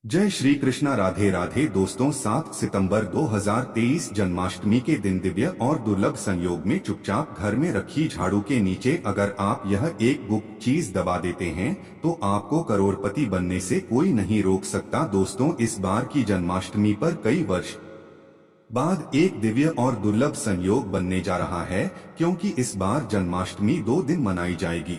जय श्री कृष्णा। राधे राधे दोस्तों, 7 सितंबर 2023 जन्माष्टमी के दिन दिव्य और दुर्लभ संयोग में चुपचाप घर में रखी झाड़ू के नीचे अगर आप यह एक गुप्त चीज दबा देते हैं तो आपको करोड़पति बनने से कोई नहीं रोक सकता। दोस्तों, इस बार की जन्माष्टमी पर कई वर्ष बाद एक दिव्य और दुर्लभ संयोग बनने जा रहा है, क्योंकि इस बार जन्माष्टमी 2 दिन मनाई जाएगी।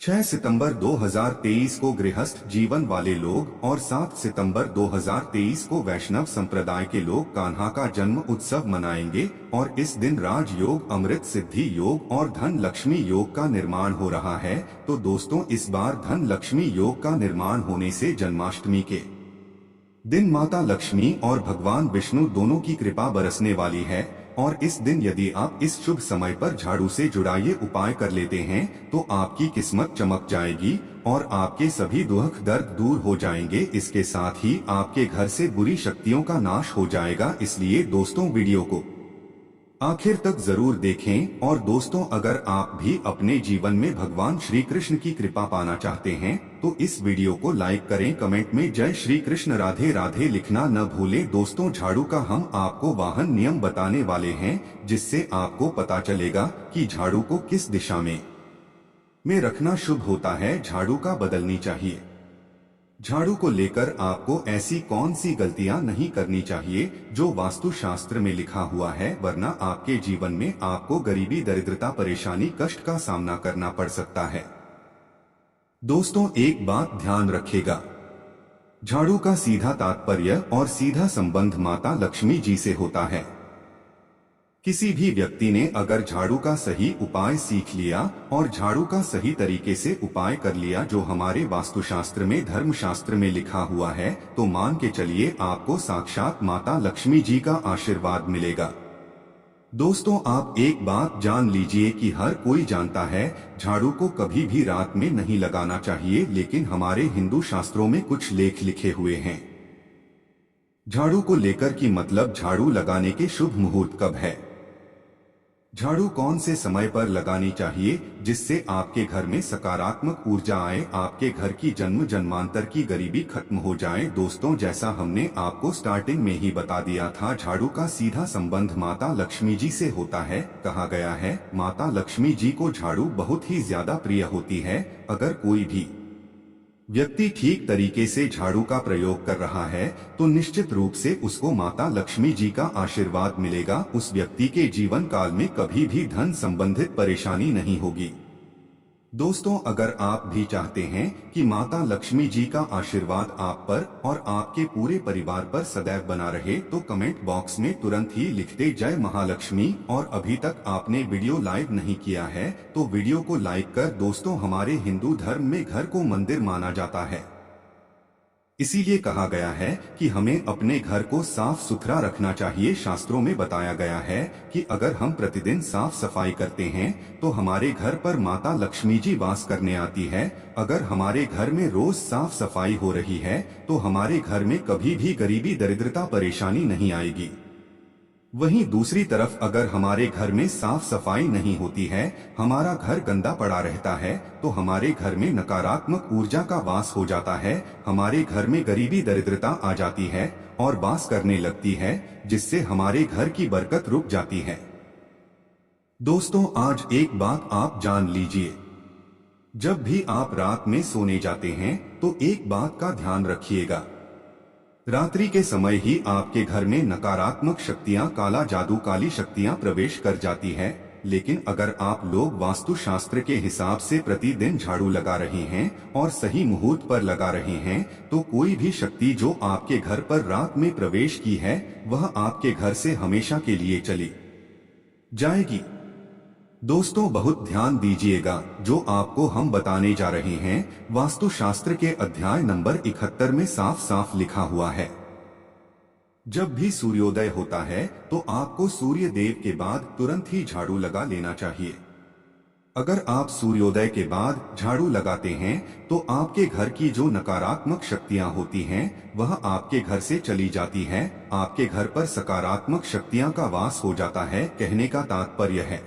6 सितंबर 2023 को गृहस्थ जीवन वाले लोग और 7 सितंबर 2023 को वैष्णव संप्रदाय के लोग कान्हा का जन्म उत्सव मनाएंगे और इस दिन राजयोग, अमृत सिद्धि योग और धन लक्ष्मी योग का निर्माण हो रहा है। तो दोस्तों, इस बार धन लक्ष्मी योग का निर्माण होने से जन्माष्टमी के दिन माता लक्ष्मी और भगवान विष्णु दोनों की कृपा बरसने वाली है। और इस दिन यदि आप इस शुभ समय पर झाड़ू से जुड़ा ये उपाय कर लेते हैं तो आपकी किस्मत चमक जाएगी और आपके सभी दुख दर्द दूर हो जाएंगे। इसके साथ ही आपके घर से बुरी शक्तियों का नाश हो जाएगा। इसलिए दोस्तों, वीडियो को आखिर तक जरूर देखें। और दोस्तों, अगर आप भी अपने जीवन में भगवान श्री कृष्ण की कृपा पाना चाहते हैं तो इस वीडियो को लाइक करें, कमेंट में जय श्री कृष्ण राधे राधे लिखना न भूलें। दोस्तों, झाड़ू का हम आपको वाहन नियम बताने वाले हैं, जिससे आपको पता चलेगा कि झाड़ू को किस दिशा में रखना शुभ होता है, झाड़ू का बदलनी चाहिए। झाड़ू को लेकर आपको ऐसी कौन सी गलतियां नहीं करनी चाहिए जो वास्तु शास्त्र में लिखा हुआ है, वरना आपके जीवन में आपको गरीबी, दरिद्रता, परेशानी, कष्ट का सामना करना पड़ सकता है। दोस्तों, एक बात ध्यान रखिएगा, झाड़ू का सीधा तात्पर्य और सीधा संबंध माता लक्ष्मी जी से होता है। किसी भी व्यक्ति ने अगर झाड़ू का सही उपाय सीख लिया और झाड़ू का सही तरीके से उपाय कर लिया जो हमारे वास्तुशास्त्र में, धर्मशास्त्र में लिखा हुआ है, तो मान के चलिए आपको साक्षात माता लक्ष्मी जी का आशीर्वाद मिलेगा। दोस्तों, आप एक बात जान लीजिए कि हर कोई जानता है झाड़ू को कभी भी रात में नहीं लगाना चाहिए, लेकिन हमारे हिंदू शास्त्रों में कुछ लेख लिखे हुए हैं झाड़ू को लेकर कि मतलब झाड़ू लगाने के शुभ मुहूर्त कब है, झाड़ू कौन से समय पर लगानी चाहिए जिससे आपके घर में सकारात्मक ऊर्जा आए, आपके घर की जन्म जन्मांतर की गरीबी खत्म हो जाए। दोस्तों, जैसा हमने आपको स्टार्टिंग में ही बता दिया था, झाड़ू का सीधा संबंध माता लक्ष्मी जी से होता है। कहा गया है माता लक्ष्मी जी को झाड़ू बहुत ही ज्यादा प्रिय होती है। अगर कोई भी व्यक्ति ठीक तरीके से झाड़ू का प्रयोग कर रहा है तो निश्चित रूप से उसको माता लक्ष्मी जी का आशीर्वाद मिलेगा। उस व्यक्ति के जीवन काल में कभी भी धन संबंधित परेशानी नहीं होगी। दोस्तों, अगर आप भी चाहते हैं कि माता लक्ष्मी जी का आशीर्वाद आप पर और आपके पूरे परिवार पर सदैव बना रहे तो कमेंट बॉक्स में तुरंत ही लिख दे जय महालक्ष्मी। और अभी तक आपने वीडियो लाइक नहीं किया है तो वीडियो को लाइक कर। दोस्तों, हमारे हिंदू धर्म में घर को मंदिर माना जाता है, इसीलिए कहा गया है कि हमें अपने घर को साफ सुथरा रखना चाहिए। शास्त्रों में बताया गया है कि अगर हम प्रतिदिन साफ सफाई करते हैं तो हमारे घर पर माता लक्ष्मी जी वास करने आती है। अगर हमारे घर में रोज साफ सफाई हो रही है तो हमारे घर में कभी भी गरीबी, दरिद्रता, परेशानी नहीं आएगी। वहीं दूसरी तरफ अगर हमारे घर में साफ सफाई नहीं होती है, हमारा घर गंदा पड़ा रहता है, तो हमारे घर में नकारात्मक ऊर्जा का वास हो जाता है। हमारे घर में गरीबी, दरिद्रता आ जाती है और वास करने लगती है, जिससे हमारे घर की बरकत रुक जाती है। दोस्तों, आज एक बात आप जान लीजिए, जब भी आप रात में सोने जाते हैं तो एक बात का ध्यान रखिएगा, रात्रि के समय ही आपके घर में नकारात्मक शक्तियां, काला जादू, काली शक्तियां प्रवेश कर जाती है। लेकिन अगर आप लोग वास्तु शास्त्र के हिसाब से प्रतिदिन झाड़ू लगा रहे हैं और सही मुहूर्त पर लगा रहे हैं तो कोई भी शक्ति जो आपके घर पर रात में प्रवेश की है वह आपके घर से हमेशा के लिए चली जाएगी। दोस्तों, बहुत ध्यान दीजिएगा, जो आपको हम बताने जा रहे हैं वास्तु शास्त्र के अध्याय नंबर 71 में साफ साफ लिखा हुआ है। जब भी सूर्योदय होता है तो आपको सूर्य देव के बाद तुरंत ही झाड़ू लगा लेना चाहिए। अगर आप सूर्योदय के बाद झाड़ू लगाते हैं तो आपके घर की जो नकारात्मक शक्तियां होती हैं वह आपके घर से चली जाती हैं। आपके घर पर सकारात्मक शक्तियां का वास हो जाता है। कहने का तात्पर्य है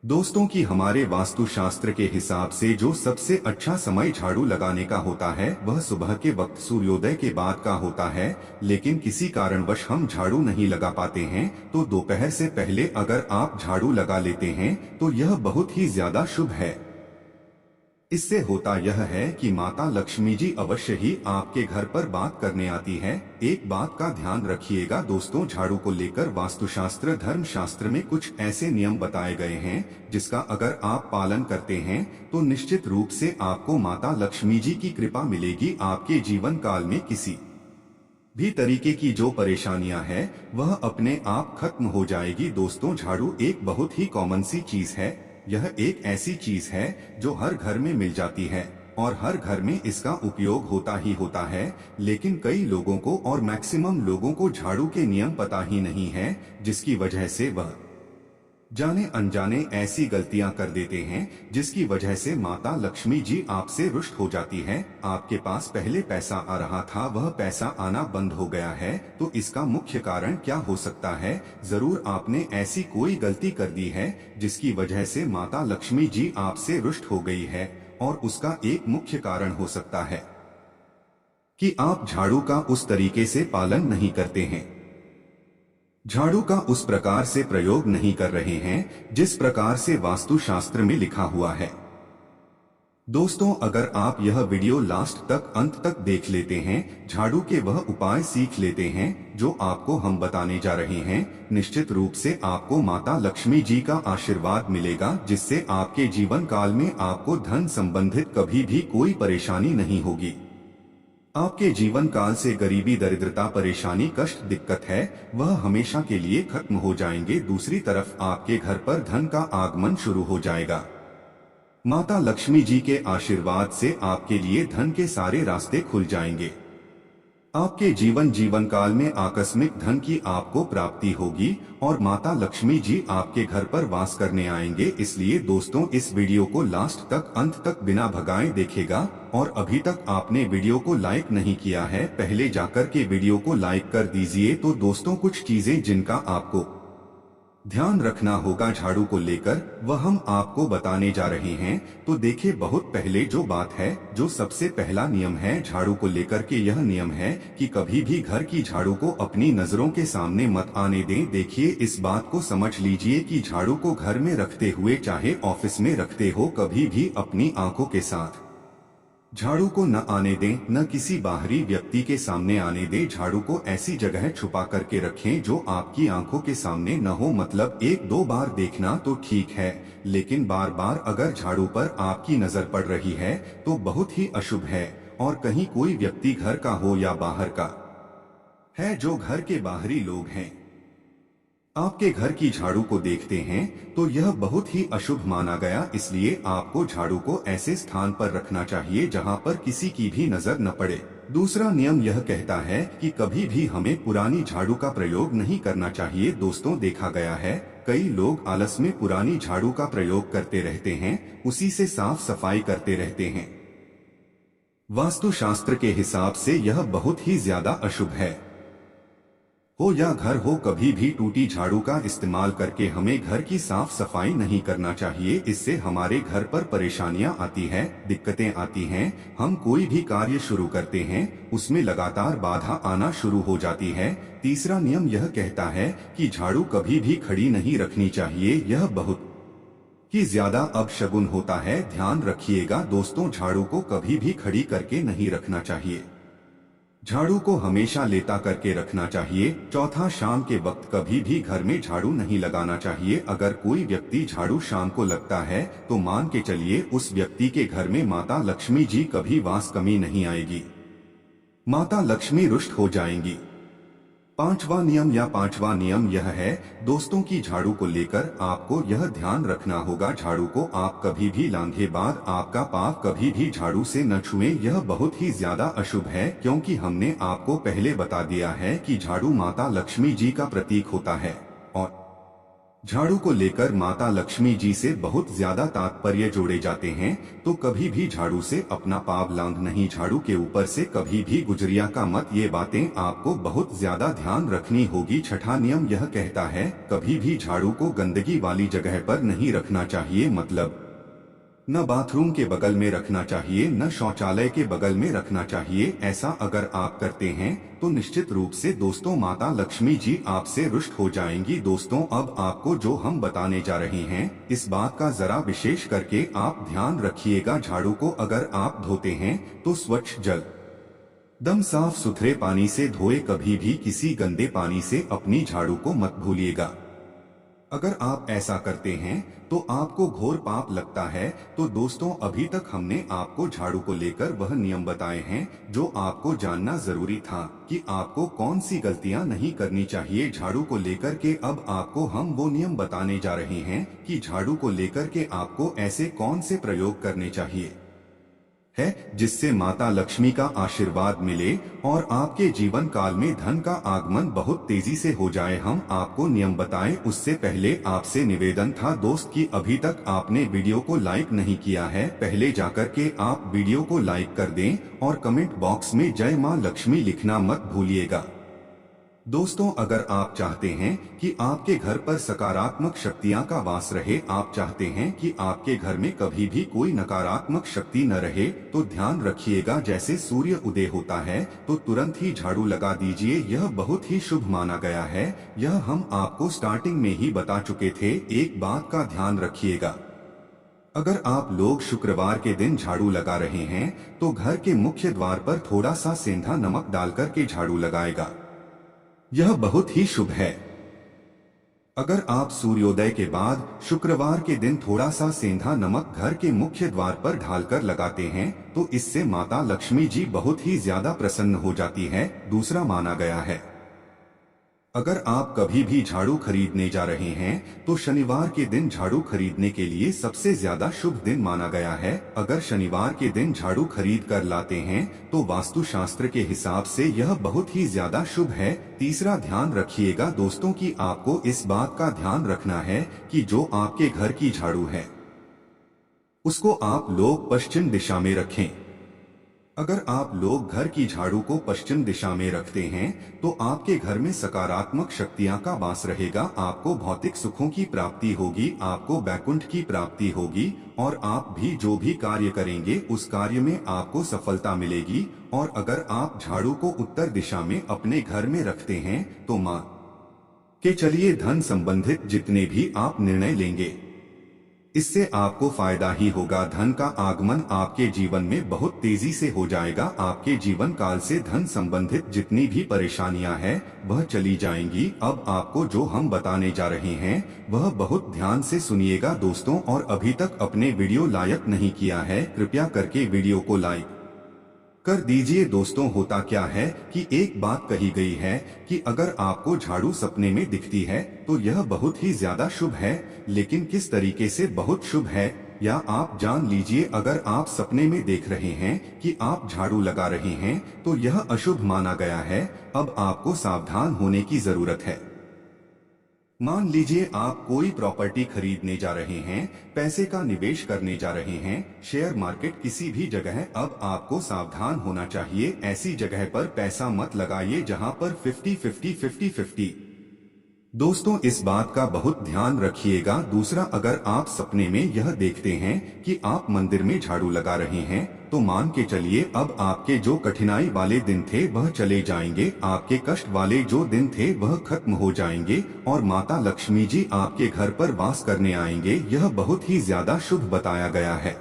दोस्तों की हमारे वास्तुशास्त्र के हिसाब से जो सबसे अच्छा समय झाड़ू लगाने का होता है वह सुबह के वक्त सूर्योदय के बाद का होता है, लेकिन किसी कारणवश हम झाड़ू नहीं लगा पाते हैं तो दोपहर से पहले अगर आप झाड़ू लगा लेते हैं तो यह बहुत ही ज्यादा शुभ है। इससे होता यह है कि माता लक्ष्मी जी अवश्य ही आपके घर पर बात करने आती है। एक बात का ध्यान रखिएगा दोस्तों, झाड़ू को लेकर वास्तुशास्त्र धर्म शास्त्र में कुछ ऐसे नियम बताए गए हैं जिसका अगर आप पालन करते हैं तो निश्चित रूप से आपको माता लक्ष्मी जी की कृपा मिलेगी। आपके जीवन काल में किसी भी तरीके की जो परेशानियां हैं वह अपने आप खत्म हो जाएगी। दोस्तों, झाड़ू एक बहुत ही कॉमन सी चीज है। यह एक ऐसी चीज है जो हर घर में मिल जाती है और हर घर में इसका उपयोग होता ही होता है, लेकिन कई लोगों को और मैक्सिमम लोगों को झाड़ू के नियम पता ही नहीं है, जिसकी वजह से वह जाने अनजाने ऐसी गलतियां कर देते हैं जिसकी वजह से माता लक्ष्मी जी आपसे रुष्ट हो जाती है। आपके पास पहले पैसा आ रहा था, वह पैसा आना बंद हो गया है, तो इसका मुख्य कारण क्या हो सकता है? जरूर आपने ऐसी कोई गलती कर दी है जिसकी वजह से माता लक्ष्मी जी आपसे रुष्ट हो गई है, और उसका एक मुख्य कारण हो सकता है कि आप झाड़ू का उस तरीके से पालन नहीं करते हैं, झाड़ू का उस प्रकार से प्रयोग नहीं कर रहे हैं जिस प्रकार से वास्तुशास्त्र में लिखा हुआ है। दोस्तों, अगर आप यह वीडियो लास्ट तक अंत तक देख लेते हैं, झाड़ू के वह उपाय सीख लेते हैं जो आपको हम बताने जा रहे हैं, निश्चित रूप से आपको माता लक्ष्मी जी का आशीर्वाद मिलेगा, जिससे आपके जीवन काल में आपको धन संबंधित कभी भी कोई परेशानी नहीं होगी। आपके जीवन काल से गरीबी, दरिद्रता, परेशानी, कष्ट, दिक्कत है वह हमेशा के लिए खत्म हो जाएंगे। दूसरी तरफ आपके घर पर धन का आगमन शुरू हो जाएगा। माता लक्ष्मी जी के आशीर्वाद से आपके लिए धन के सारे रास्ते खुल जाएंगे। आपके जीवन काल में आकस्मिक धन की आपको प्राप्ति होगी और माता लक्ष्मी जी आपके घर पर वास करने आएंगे। इसलिए दोस्तों, इस वीडियो को लास्ट तक अंत तक बिना भगाए देखेगा। और अभी तक आपने वीडियो को लाइक नहीं किया है, पहले जाकर के वीडियो को लाइक कर दीजिए। तो दोस्तों, कुछ चीजें जिनका आपको ध्यान रखना होगा झाड़ू को लेकर वह हम आपको बताने जा रहे हैं। तो देखिए, बहुत पहले जो बात है, जो सबसे पहला नियम है झाड़ू को लेकर के, यह नियम है कि कभी भी घर की झाड़ू को अपनी नजरों के सामने मत आने दें। देखिए, इस बात को समझ लीजिए कि झाड़ू को घर में रखते हुए चाहे ऑफिस में रखते हो, कभी भी अपनी आंखों के साथ झाड़ू को न आने दें, न किसी बाहरी व्यक्ति के सामने आने दें। झाड़ू को ऐसी जगह छुपा करके रखें जो आपकी आंखों के सामने न हो। मतलब एक दो बार देखना तो ठीक है, लेकिन बार बार अगर झाड़ू पर आपकी नजर पड़ रही है तो बहुत ही अशुभ है। और कहीं कोई व्यक्ति घर का हो या बाहर का है, जो घर के बाहरी लोग हैं, आपके घर की झाड़ू को देखते हैं तो यह बहुत ही अशुभ माना गया। इसलिए आपको झाड़ू को ऐसे स्थान पर रखना चाहिए जहां पर किसी की भी नजर न पड़े। दूसरा नियम यह कहता है कि कभी भी हमें पुरानी झाड़ू का प्रयोग नहीं करना चाहिए। दोस्तों, देखा गया है कई लोग आलस में पुरानी झाड़ू का प्रयोग करते रहते हैं, उसी से साफ सफाई करते रहते हैं। वास्तुशास्त्र के हिसाब से यह बहुत ही ज्यादा अशुभ है। हो या घर हो, कभी भी टूटी झाड़ू का इस्तेमाल करके हमें घर की साफ सफाई नहीं करना चाहिए। इससे हमारे घर पर परेशानियां आती है, दिक्कतें आती हैं। हम कोई भी कार्य शुरू करते हैं उसमें लगातार बाधा आना शुरू हो जाती है। तीसरा नियम यह कहता है कि झाड़ू कभी भी खड़ी नहीं रखनी चाहिए, यह बहुत ही ज्यादा अपशगुन होता है। ध्यान रखिएगा दोस्तों, झाड़ू को कभी भी खड़ी करके नहीं रखना चाहिए, झाड़ू को हमेशा लेटा करके रखना चाहिए। चौथा, शाम के वक्त कभी भी घर में झाड़ू नहीं लगाना चाहिए। अगर कोई व्यक्ति झाड़ू शाम को लगता है तो मान के चलिए उस व्यक्ति के घर में माता लक्ष्मी जी कभी वास कमी नहीं आएगी, माता लक्ष्मी रुष्ट हो जाएंगी। पांचवा नियम यह है दोस्तों की झाड़ू को लेकर आपको यह ध्यान रखना होगा, झाड़ू को आप कभी भी लांघे बाद आपका पांव कभी भी झाड़ू से न छुएं। यह बहुत ही ज्यादा अशुभ है, क्योंकि हमने आपको पहले बता दिया है कि झाड़ू माता लक्ष्मी जी का प्रतीक होता है और झाड़ू को लेकर माता लक्ष्मी जी से बहुत ज्यादा तात्पर्य जोड़े जाते हैं, तो कभी भी झाड़ू से अपना पाव लांघ नहीं, झाड़ू के ऊपर से कभी भी गुजरिया का मत। ये बातें आपको बहुत ज्यादा ध्यान रखनी होगी। छठा नियम यह कहता है, कभी भी झाड़ू को गंदगी वाली जगह पर नहीं रखना चाहिए, मतलब न बाथरूम के बगल में रखना चाहिए, न शौचालय के बगल में रखना चाहिए। ऐसा अगर आप करते हैं तो निश्चित रूप से दोस्तों माता लक्ष्मी जी आपसे रुष्ट हो जाएंगी। दोस्तों अब आपको जो हम बताने जा रहे हैं, इस बात का जरा विशेष करके आप ध्यान रखिएगा। झाड़ू को अगर आप धोते हैं तो स्वच्छ जल दम साफ सुथरे पानी से धोए, कभी भी किसी गंदे पानी से अपनी झाड़ू को मत भूलिएगा। अगर आप ऐसा करते हैं तो आपको घोर पाप लगता है। तो दोस्तों अभी तक हमने आपको झाड़ू को लेकर वह नियम बताए हैं जो आपको जानना जरूरी था कि आपको कौन सी गलतियां नहीं करनी चाहिए झाड़ू को लेकर के। अब आपको हम वो नियम बताने जा रहे हैं कि झाड़ू को लेकर के आपको ऐसे कौन से प्रयोग करने चाहिए है जिससे माता लक्ष्मी का आशीर्वाद मिले और आपके जीवन काल में धन का आगमन बहुत तेजी से हो जाए। हम आपको नियम बताएं उससे पहले आपसे निवेदन था दोस्त कि अभी तक आपने वीडियो को लाइक नहीं किया है, पहले जाकर के आप वीडियो को लाइक कर दें और कमेंट बॉक्स में जय मां लक्ष्मी लिखना मत भूलिएगा। दोस्तों अगर आप चाहते हैं कि आपके घर पर सकारात्मक शक्तियां का वास रहे, आप चाहते हैं कि आपके घर में कभी भी कोई नकारात्मक शक्ति न रहे, तो ध्यान रखिएगा जैसे सूर्य उदय होता है तो तुरंत ही झाड़ू लगा दीजिए, यह बहुत ही शुभ माना गया है। यह हम आपको स्टार्टिंग में ही बता चुके थे। एक बात का ध्यान रखिएगा, अगर आप लोग शुक्रवार के दिन झाड़ू लगा रहे हैं तो घर के मुख्य द्वार पर थोड़ा सा सेंधा नमक डालकर के झाड़ू लगाएगा, यह बहुत ही शुभ है। अगर आप सूर्योदय के बाद शुक्रवार के दिन थोड़ा सा सेंधा नमक घर के मुख्य द्वार पर ढालकर लगाते हैं तो इससे माता लक्ष्मी जी बहुत ही ज्यादा प्रसन्न हो जाती है। दूसरा माना गया है, अगर आप कभी भी झाड़ू खरीदने जा रहे हैं तो शनिवार के दिन झाड़ू खरीदने के लिए सबसे ज्यादा शुभ दिन माना गया है। अगर शनिवार के दिन झाड़ू खरीद कर लाते हैं तो वास्तुशास्त्र के हिसाब से यह बहुत ही ज्यादा शुभ है। तीसरा ध्यान रखिएगा दोस्तों कि आपको इस बात का ध्यान रखना है कि जो आपके घर की झाड़ू है उसको आप लोग पश्चिम दिशा में रखें। अगर आप लोग घर की झाड़ू को पश्चिम दिशा में रखते हैं तो आपके घर में सकारात्मक शक्तियां का वास रहेगा, आपको भौतिक सुखों की प्राप्ति होगी, आपको वैकुंठ की प्राप्ति होगी और आप भी जो भी कार्य करेंगे उस कार्य में आपको सफलता मिलेगी। और अगर आप झाड़ू को उत्तर दिशा में अपने घर में रखते हैं तो मान के चलिए धन संबंधित जितने भी आप निर्णय लेंगे इससे आपको फायदा ही होगा। धन का आगमन आपके जीवन में बहुत तेजी से हो जाएगा, आपके जीवन काल से धन संबंधित जितनी भी परेशानियां हैं वह चली जाएंगी। अब आपको जो हम बताने जा रहे हैं वह बहुत ध्यान से सुनिएगा दोस्तों, और अभी तक अपने वीडियो लाइक नहीं किया है कृपया करके वीडियो को लाइक कर दीजिए। दोस्तों होता क्या है कि एक बात कही गई है कि अगर आपको झाड़ू सपने में दिखती है तो यह बहुत ही ज्यादा शुभ है, लेकिन किस तरीके से बहुत शुभ है या आप जान लीजिए। अगर आप सपने में देख रहे हैं कि आप झाड़ू लगा रहे हैं तो यह अशुभ माना गया है। अब आपको सावधान होने की जरूरत है। मान लीजिए आप कोई प्रॉपर्टी खरीदने जा रहे हैं, पैसे का निवेश करने जा रहे हैं, शेयर मार्केट किसी भी जगह, अब आपको सावधान होना चाहिए। ऐसी जगह पर पैसा मत लगाइए जहां पर 50-50 दोस्तों इस बात का बहुत ध्यान रखिएगा। दूसरा, अगर आप सपने में यह देखते हैं कि आप मंदिर में झाड़ू लगा रहे हैं तो मान के चलिए अब आपके जो कठिनाई वाले दिन थे वह चले जाएंगे, आपके कष्ट वाले जो दिन थे वह खत्म हो जाएंगे और माता लक्ष्मी जी आपके घर पर वास करने आएंगे। यह बहुत ही ज्यादा शुभ बताया गया है।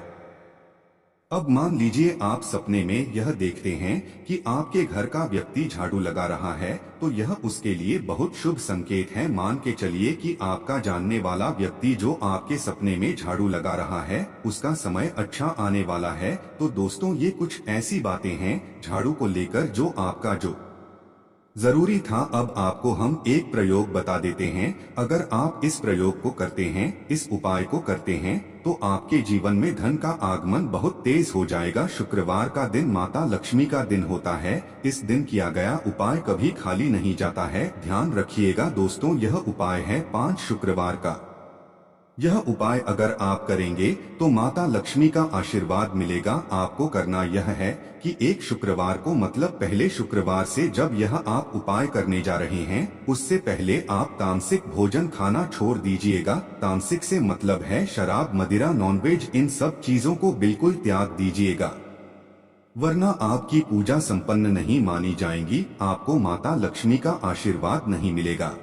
अब मान लीजिए आप सपने में यह देखते हैं कि आपके घर का व्यक्ति झाड़ू लगा रहा है तो यह उसके लिए बहुत शुभ संकेत है। मान के चलिए कि आपका जानने वाला व्यक्ति जो आपके सपने में झाड़ू लगा रहा है उसका समय अच्छा आने वाला है। तो दोस्तों ये कुछ ऐसी बातें हैं झाड़ू को लेकर जो आपका जो जरूरी था। अब आपको हम एक प्रयोग बता देते हैं। अगर आप इस प्रयोग को करते हैं, इस उपाय को करते हैं, तो आपके जीवन में धन का आगमन बहुत तेज हो जाएगा। शुक्रवार का दिन माता लक्ष्मी का दिन होता है। इस दिन किया गया उपाय कभी खाली नहीं जाता है। ध्यान रखिएगा दोस्तों, यह उपाय है 5 शुक्रवार का। यह उपाय अगर आप करेंगे तो माता लक्ष्मी का आशीर्वाद मिलेगा। आपको करना यह है कि एक शुक्रवार को, मतलब पहले शुक्रवार से जब यह आप उपाय करने जा रहे हैं, उससे पहले आप तामसिक भोजन खाना छोड़ दीजिएगा। तामसिक से मतलब है शराब, मदिरा, नॉनवेज, इन सब चीजों को बिल्कुल त्याग दीजिएगा, वरना आपकी पूजा संपन्न नहीं मानी जाएगी। आपको माता लक्ष्मी का आशीर्वाद नहीं मिलेगा।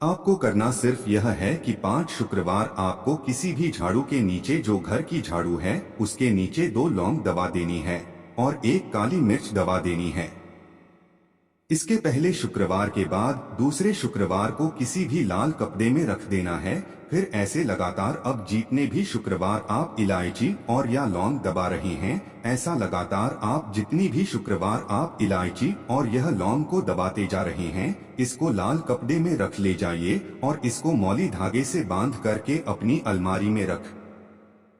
आपको करना सिर्फ यह है कि 5 शुक्रवार आपको किसी भी झाड़ू के नीचे, जो घर की झाड़ू है, उसके नीचे 2 लौंग दबा देनी है और 1 काली मिर्च दबा देनी है। इसके पहले शुक्रवार के बाद दूसरे शुक्रवार को किसी भी लाल कपड़े में रख देना है। फिर ऐसे लगातार, अब जितने भी शुक्रवार आप इलायची और या लौंग दबा रहे हैं, ऐसा लगातार आप जितनी भी शुक्रवार आप इलायची और यह लौंग को दबाते जा रहे हैं, इसको लाल कपड़े में रख ले जाइए और इसको मौली धागे से बांध करके अपनी अलमारी में रख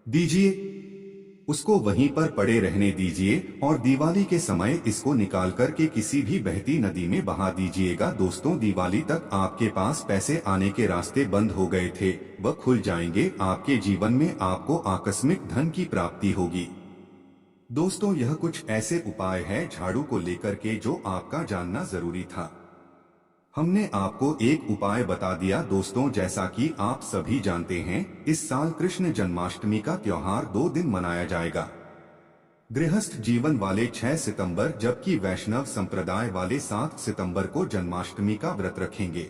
दीजिए। उसको वहीं पर पड़े रहने दीजिए और दिवाली के समय इसको निकाल करके किसी भी बहती नदी में बहा दीजिएगा। दोस्तों, दिवाली तक आपके पास पैसे आने के रास्ते बंद हो गए थे, वह खुल जाएंगे। आपके जीवन में आपको आकस्मिक धन की प्राप्ति होगी। दोस्तों, यह कुछ ऐसे उपाय है झाड़ू को लेकर के जो आपका जानना जरूरी था। हमने आपको एक उपाय बता दिया। दोस्तों, जैसा कि आप सभी जानते हैं, इस साल कृष्ण जन्माष्टमी का त्योहार 2 दिन मनाया जाएगा। गृहस्थ जीवन वाले 6 सितंबर, जबकि वैष्णव संप्रदाय वाले 7 सितंबर को जन्माष्टमी का व्रत रखेंगे।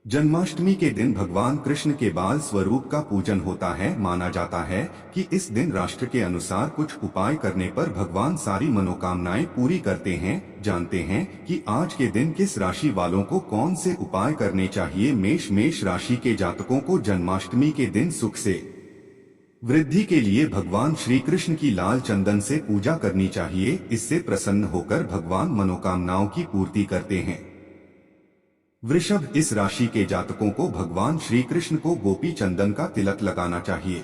जन्माष्टमी के दिन भगवान कृष्ण के बाल स्वरूप का पूजन होता है। माना जाता है कि इस दिन राष्ट्र के अनुसार कुछ उपाय करने पर भगवान सारी मनोकामनाएं पूरी करते हैं। जानते हैं कि आज के दिन किस राशि वालों को कौन से उपाय करने चाहिए। मेष राशि के जातकों को जन्माष्टमी के दिन सुख से वृद्धि के लिए भगवान श्री कृष्ण की लाल चंदन से पूजा करनी चाहिए। इससे प्रसन्न होकर भगवान मनोकामनाओं की पूर्ति करते हैं। वृषभ, इस राशि के जातकों को भगवान श्री कृष्ण को गोपी चंदन का तिलक लगाना चाहिए।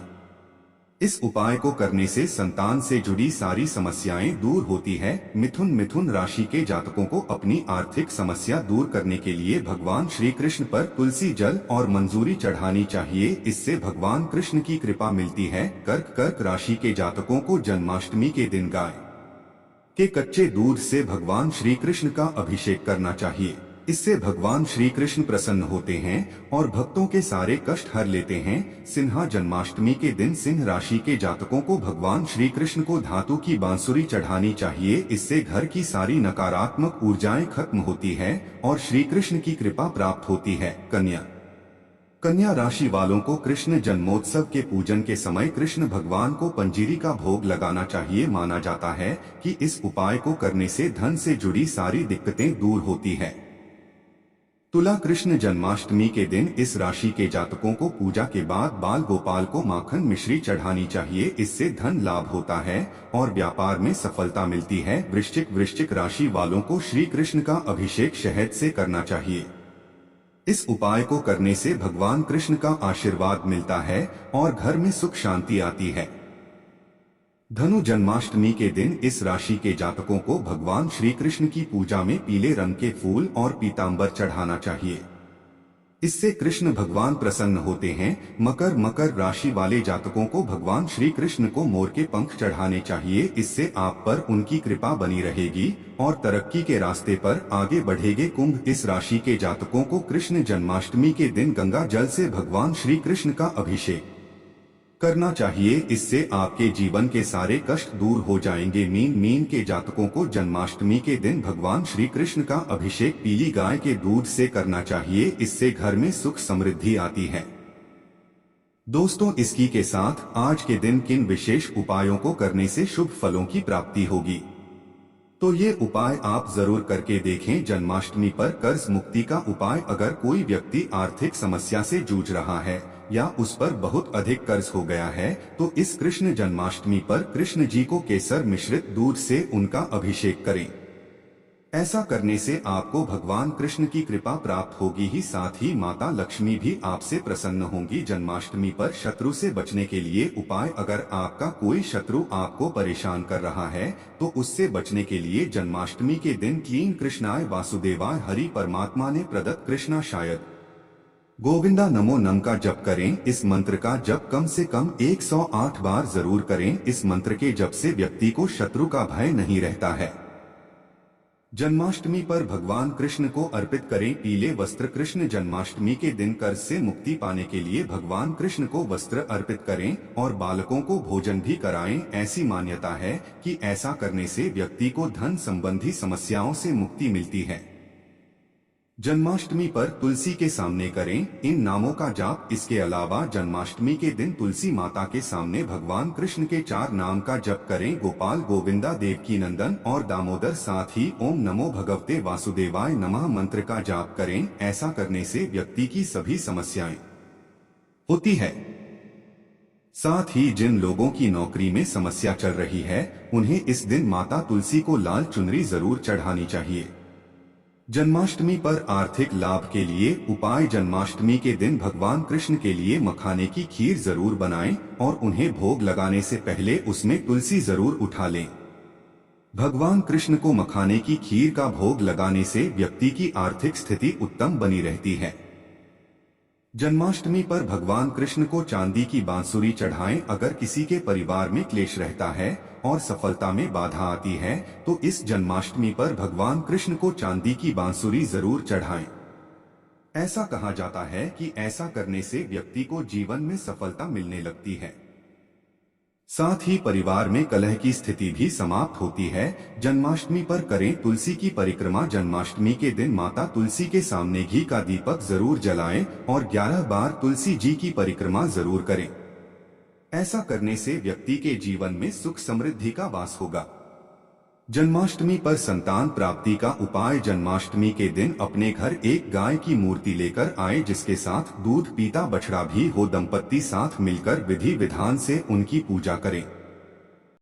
इस उपाय को करने से संतान से जुड़ी सारी समस्याएं दूर होती है। मिथुन राशि के जातकों को अपनी आर्थिक समस्या दूर करने के लिए भगवान श्री कृष्ण पर तुलसी जल और मंजूरी चढ़ानी चाहिए। इससे भगवान कृष्ण की कृपा मिलती है। कर्क राशि के जातकों को जन्माष्टमी के दिन गाय के कच्चे दूध से भगवान श्री कृष्ण का अभिषेक करना चाहिए। इससे भगवान श्री कृष्ण प्रसन्न होते हैं और भक्तों के सारे कष्ट हर लेते हैं। सिंह, जन्माष्टमी के दिन सिंह राशि के जातकों को भगवान श्री कृष्ण को धातु की बांसुरी चढ़ानी चाहिए। इससे घर की सारी नकारात्मक ऊर्जाएं खत्म होती है और श्री कृष्ण की कृपा प्राप्त होती है। कन्या राशि वालों को कृष्ण जन्मोत्सव के पूजन के समय कृष्ण भगवान को पंजीरी का भोग लगाना चाहिए। माना जाता है कि इस उपाय को करने से धन से जुड़ी सारी दिक्कतें दूर होती है। तुला, कृष्ण जन्माष्टमी के दिन इस राशि के जातकों को पूजा के बाद बाल गोपाल को माखन मिश्री चढ़ानी चाहिए। इससे धन लाभ होता है और व्यापार में सफलता मिलती है। वृश्चिक राशि वालों को श्री कृष्ण का अभिषेक शहद से करना चाहिए। इस उपाय को करने से भगवान कृष्ण का आशीर्वाद मिलता है और घर में सुख शांति आती है। धनु, जन्माष्टमी के दिन इस राशि के जातकों को भगवान श्री कृष्ण की पूजा में पीले रंग के फूल और पीतांबर चढ़ाना चाहिए। इससे कृष्ण भगवान प्रसन्न होते हैं। मकर राशि वाले जातकों को भगवान श्री कृष्ण को मोर के पंख चढ़ाने चाहिए। इससे आप पर उनकी कृपा बनी रहेगी और तरक्की के रास्ते पर आगे बढ़ेंगे। कुंभ, इस राशि के जातकों को कृष्ण जन्माष्टमी के दिन गंगा जल से भगवान श्री कृष्ण का अभिषेक करना चाहिए। इससे आपके जीवन के सारे कष्ट दूर हो जाएंगे। मीन के जातकों को जन्माष्टमी के दिन भगवान श्री कृष्ण का अभिषेक पीली गाय के दूध से करना चाहिए। इससे घर में सुख समृद्धि आती है। दोस्तों, इसी के साथ आज के दिन किन विशेष उपायों को करने से शुभ फलों की प्राप्ति होगी, तो ये उपाय आप जरूर करके देखें। जन्माष्टमी पर कर्ज मुक्ति का उपाय, अगर कोई व्यक्ति आर्थिक समस्या से जूझ रहा है या उस पर बहुत अधिक कर्ज हो गया है, तो इस कृष्ण जन्माष्टमी पर कृष्ण जी को केसर मिश्रित दूध से उनका अभिषेक करें। ऐसा करने से आपको भगवान कृष्ण की कृपा प्राप्त होगी ही साथ ही माता लक्ष्मी भी आपसे प्रसन्न होंगी। जन्माष्टमी पर शत्रु से बचने के लिए उपाय। अगर आपका कोई शत्रु आपको परेशान कर रहा है तो उससे बचने के लिए जन्माष्टमी के दिन क्लीं कृष्णाय वासुदेवाय हरि परमात्मा ने प्रदत्त कृष्णा शायद गोविंदा नमो नम का जप करें। इस मंत्र का जप कम से कम 108 बार जरूर करें। इस मंत्र के जप से व्यक्ति को शत्रु का भय नहीं रहता है। जन्माष्टमी पर भगवान कृष्ण को अर्पित करें पीले वस्त्र। कृष्ण जन्माष्टमी के दिन कर्ज से मुक्ति पाने के लिए भगवान कृष्ण को वस्त्र अर्पित करें और बालकों को भोजन भी कराएं। ऐसी मान्यता है कि ऐसा करने से व्यक्ति को धन संबंधी समस्याओं से मुक्ति मिलती है। जन्माष्टमी पर तुलसी के सामने करें इन नामों का जाप। इसके अलावा जन्माष्टमी के दिन तुलसी माता के सामने भगवान कृष्ण के 4 नाम का जप करें, गोपाल, गोविंदा, देवकी नंदन और दामोदर। साथ ही ओम नमो भगवते वासुदेवाय नमः मंत्र का जाप करें। ऐसा करने से व्यक्ति की सभी समस्याएं होती है। साथ ही जिन लोगों की नौकरी में समस्या चल रही है उन्हें इस दिन माता तुलसी को लाल चुनरी जरूर चढ़ानी चाहिए। जन्माष्टमी पर आर्थिक लाभ के लिए उपाय। जन्माष्टमी के दिन भगवान कृष्ण के लिए मखाने की खीर जरूर बनाएं और उन्हें भोग लगाने से पहले उसमें तुलसी जरूर उठा लें। भगवान कृष्ण को मखाने की खीर का भोग लगाने से व्यक्ति की आर्थिक स्थिति उत्तम बनी रहती है। जन्माष्टमी पर भगवान कृष्ण को चांदी की बांसुरी चढ़ाएं। अगर किसी के परिवार में क्लेश रहता है और सफलता में बाधा आती है तो इस जन्माष्टमी पर भगवान कृष्ण को चांदी की बांसुरी जरूर चढ़ाएं। ऐसा कहा जाता है कि ऐसा करने से व्यक्ति को जीवन में सफलता मिलने लगती है। साथ ही परिवार में कलह की स्थिति भी समाप्त होती है। जन्माष्टमी पर करें तुलसी की परिक्रमा। जन्माष्टमी के दिन माता तुलसी के सामने घी का दीपक जरूर जलाएं और 11 बार तुलसी जी की परिक्रमा जरूर करें। ऐसा करने से व्यक्ति के जीवन में सुख समृद्धि का वास होगा। जन्माष्टमी पर संतान प्राप्ति का उपाय। जन्माष्टमी के दिन अपने घर एक गाय की मूर्ति लेकर आए जिसके साथ दूध पीता बछड़ा भी हो। दंपत्ति साथ मिलकर विधि विधान से उनकी पूजा करें।